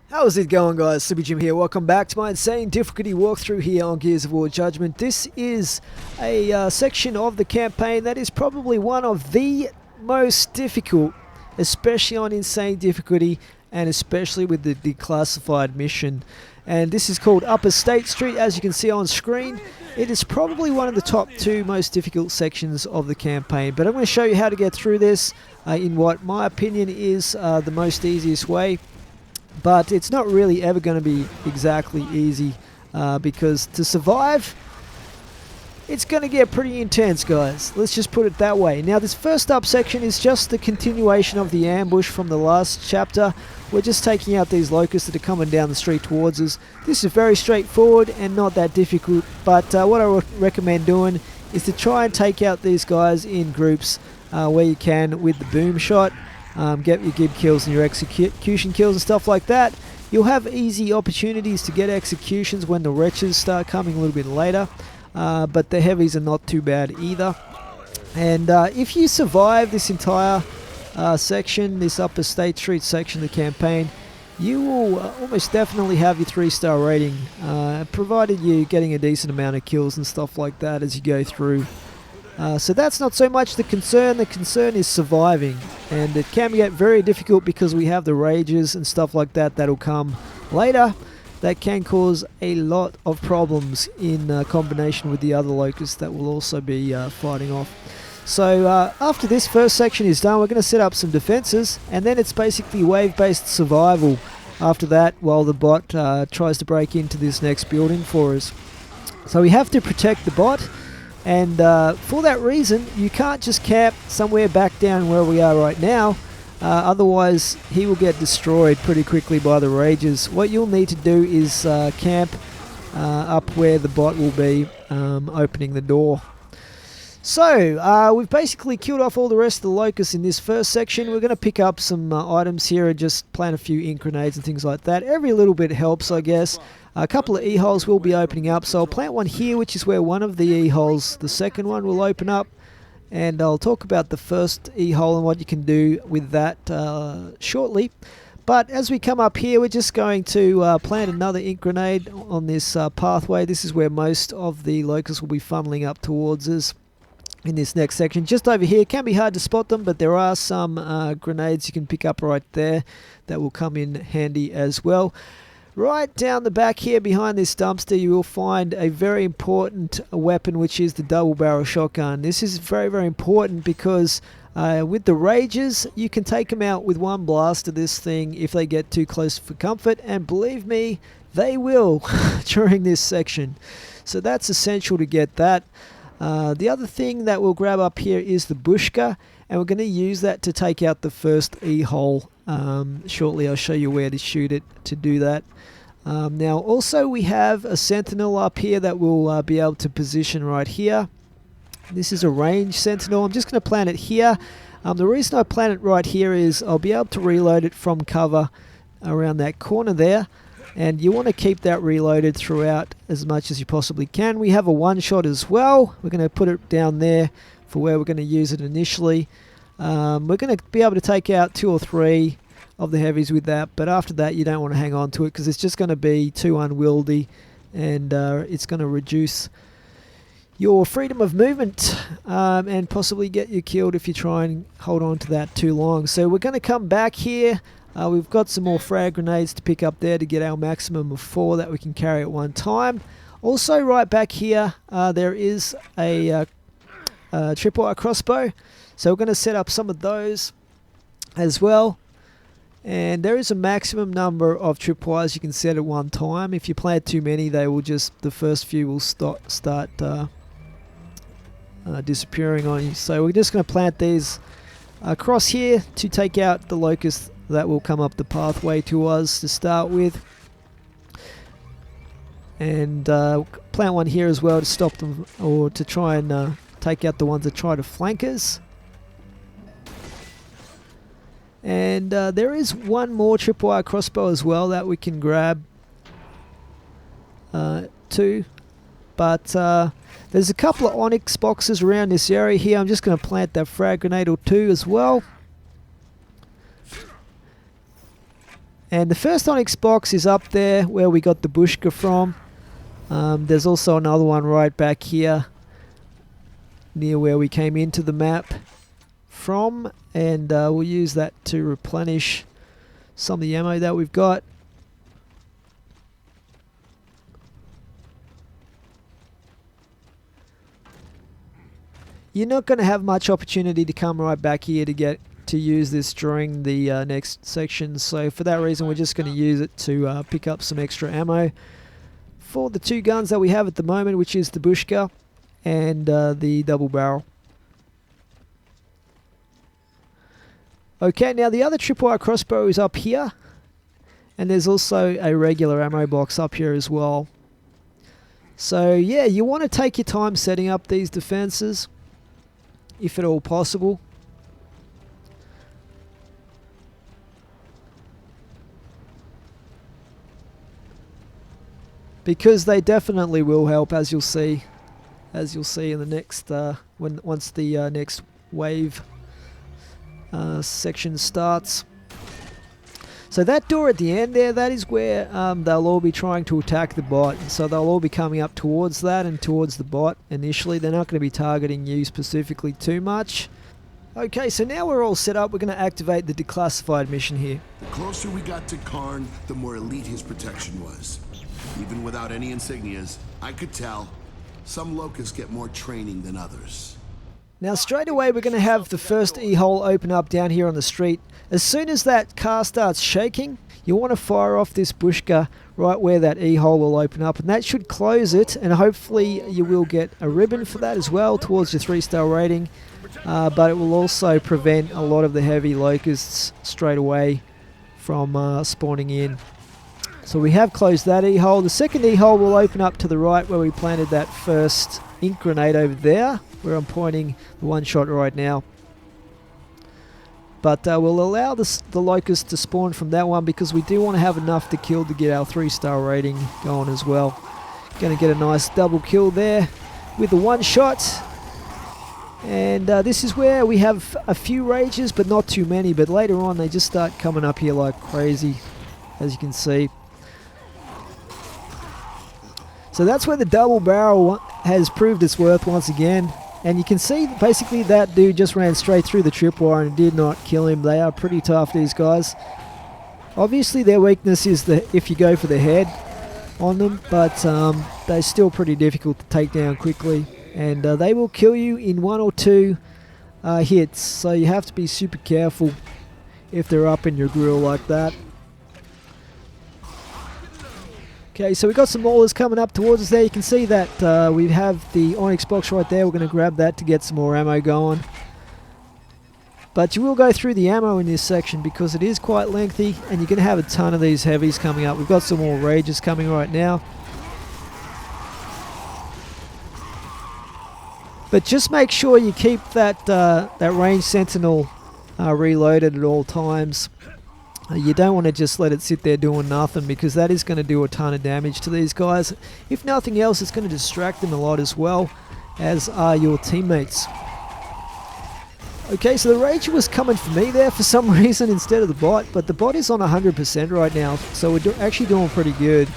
How's it going, guys? Sleepy Jim here. Welcome back to my insane difficulty walkthrough here on Gears of War Judgment. This is a section of the campaign that is probably one of the most difficult, especially on insane difficulty and especially with the declassified mission. And this is called Upper State Street, as you can see on screen. It is probably one of the top 2 most difficult sections of the campaign, but I'm going to show you how to get through this in what my opinion is the most easiest way. But it's not really ever going to be exactly easy because to survive, it's going to get pretty intense, guys. Let's just put it that way. Now, this first up section is just the continuation of the ambush from the last chapter. We're just taking out these locusts that are coming down the street towards us. This is very straightforward and not that difficult, but what I recommend doing is to try and take out these guys in groups where you can with the boom shot. Get your gib kills and your execution kills and stuff like that. You'll have easy opportunities to get executions when the wretches start coming a little bit later, but the heavies are not too bad either. And if you survive this entire section, this Upper State Street section of the campaign, you will almost definitely have your 3-star rating, provided you're getting a decent amount of kills and stuff like that as you go through. So that's not so much the concern is surviving, and it can get very difficult because we have the rages and stuff like that that'll come later that can cause a lot of problems in combination with the other locusts that we'll also be fighting off. So after this first section is done, we're going to set up some defenses, and then it's basically wave-based survival after that while the bot tries to break into this next building for us. So we have to protect the bot. And for that reason, you can't just camp somewhere back down where we are right now. Otherwise, he will get destroyed pretty quickly by the rages. What you'll need to do is camp up where the bot will be opening the door. So, we've basically killed off all the rest of the locusts in this first section. We're going to pick up some items here and just plant a few ink grenades and things like that. Every little bit helps, I guess. A couple of E-holes will be opening up, so I'll plant one here, which is where one of the E-holes, the second one, will open up. And I'll talk about the first E-hole and what you can do with that shortly. But as we come up here, we're just going to plant another ink grenade on this pathway. This is where most of the locusts will be funneling up towards us in this next section. Just over here, it can be hard to spot them, but there are some grenades you can pick up right there that will come in handy as well. Right down the back here behind this dumpster, you will find a very important weapon, which is the double barrel shotgun. This is very, very important because with the rages, you can take them out with one blast of this thing if they get too close for comfort, and believe me, they will during this section. So that's essential to get that. The other thing that we'll grab up here is the Bushka, and we're going to use that to take out the first E-hole. Shortly I'll show you where to shoot it to do that. Now also we have a sentinel up here that we'll be able to position right here. This is a range sentinel. I'm just going to plant it here. The reason I plant it right here is I'll be able to reload it from cover around that corner there, and you want to keep that reloaded throughout as much as you possibly can. We have a one-shot as well. We're going to put it down there for where we're going to use it initially. We're going to be able to take out 2 or 3 of the heavies with that, but after that you don't want to hang on to it because it's just going to be too unwieldy, and it's going to reduce your freedom of movement and possibly get you killed if you try and hold on to that too long. So we're going to come back here. We've got some more frag grenades to pick up there to get our maximum of 4 that we can carry at one time. Also right back here there is a tripwire crossbow, so we're going to set up some of those as well. And there is a maximum number of tripwires you can set at one time. If you plant too many, they will just, the first few will start disappearing on you. So we're just going to plant these across here to take out the locusts that will come up the pathway to us to start with. And plant one here as well to stop them, or to try and take out the ones that try to flank us. And there is one more tripwire crossbow as well that we can grab too. But there's a couple of onyx boxes around this area here. I'm just going to plant that frag grenade or 2 as well. And the first Onyx box is up there where we got the Bushka from. There's also another one right back here near where we came into the map from, and we'll use that to replenish some of the ammo that we've got. You're not going to have much opportunity to come right back here to use this during the next section, so for that reason we're just going to use it to pick up some extra ammo for the two guns that we have at the moment, which is the Bushka and the double barrel. Okay, now the other tripwire crossbow is up here, and there's also a regular ammo box up here as well. So yeah, you want to take your time setting up these defenses, if at all possible. Because they definitely will help, as you'll see in the next once the next wave section starts. So that door at the end there, that is where they'll all be trying to attack the bot. So they'll all be coming up towards that and towards the bot initially. They're not going to be targeting you specifically too much. Okay, so now we're all set up. We're going to activate the declassified mission here. The closer we got to Karn, the more elite his protection was. Even without any insignias, I could tell some locusts get more training than others. Now straight away we're going to have the first E-hole open up down here on the street. As soon as that car starts shaking, you want to fire off this Bushka right where that E-hole will open up, and that should close it, and hopefully you will get a ribbon for that as well towards your 3-star rating, but it will also prevent a lot of the heavy locusts straight away from spawning in. So we have closed that E-hole. The second E-hole will open up to the right where we planted that first ink grenade over there, where I'm pointing the one shot right now. But we'll allow the locust to spawn from that one because we do want to have enough to kill to get our 3-star rating going as well. Going to get a nice double kill there with the one shot. And this is where we have a few rages, but not too many. But later on they just start coming up here like crazy, as you can see. So that's where the double barrel has proved its worth once again. And you can see basically that dude just ran straight through the tripwire and did not kill him. They are pretty tough, these guys. Obviously their weakness is if you go for the head on them, but they're still pretty difficult to take down quickly. And they will kill you in 1 or 2 hits. So you have to be super careful if they're up in your grill like that. Okay, so we've got some maulers coming up towards us there. You can see that we have the Onyx box right there. We're going to grab that to get some more ammo going. But you will go through the ammo in this section because it is quite lengthy, and you're going to have a ton of these heavies coming up. We've got some more rages coming right now. But just make sure you keep that range sentinel reloaded at all times. You don't want to just let it sit there doing nothing, because that is going to do a ton of damage to these guys. If nothing else, it's going to distract them a lot as well, as are your teammates. Okay, so the Rager was coming for me there for some reason instead of the bot, but the bot is on 100% right now, so we're actually doing pretty good.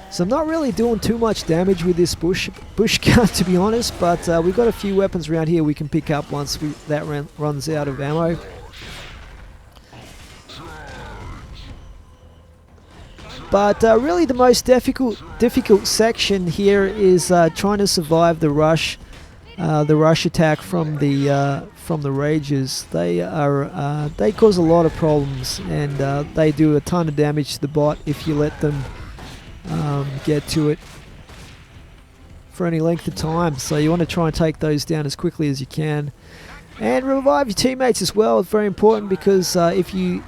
So I'm not really doing too much damage with this bushka, to be honest, but we've got a few weapons around here we can pick up once that runs out of ammo. But really the most difficult section here is trying to survive the rush attack from the Rages. They cause a lot of problems, and they do a ton of damage to the bot if you let them get to it for any length of time. So you want to try and take those down as quickly as you can, and revive your teammates as well. It's very important, because if you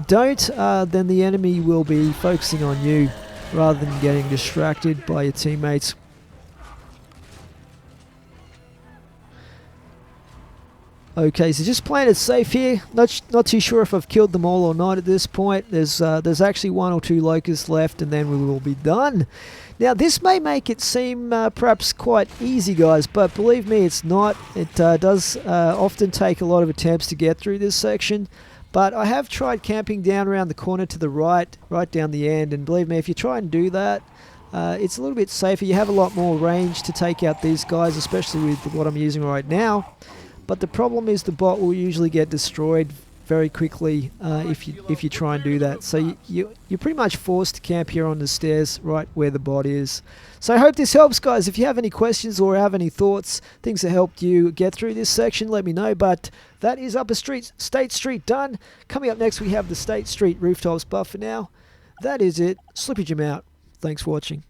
don't, then the enemy will be focusing on you rather than getting distracted by your teammates. Okay, so just playing it safe here. Not too sure if I've killed them all or not at this point. There's actually 1 or 2 locusts left, and then we will be done. Now, this may make it seem perhaps quite easy, guys, but believe me, it's not. It does often take a lot of attempts to get through this section. But I have tried camping down around the corner to the right down the end, and believe me, if you try and do that, it's a little bit safer. You have a lot more range to take out these guys, especially with what I'm using right now. But the problem is the bot will usually get destroyed very quickly if you try and do that. So you're pretty much forced to camp here on the stairs right where the bot is. So I hope this helps, guys. If you have any questions or have any thoughts, things that helped you get through this section, let me know. But that is Upper State Street done. Coming up next, we have the State Street rooftops. But for now, that is it. Slippy Jim out. Thanks for watching.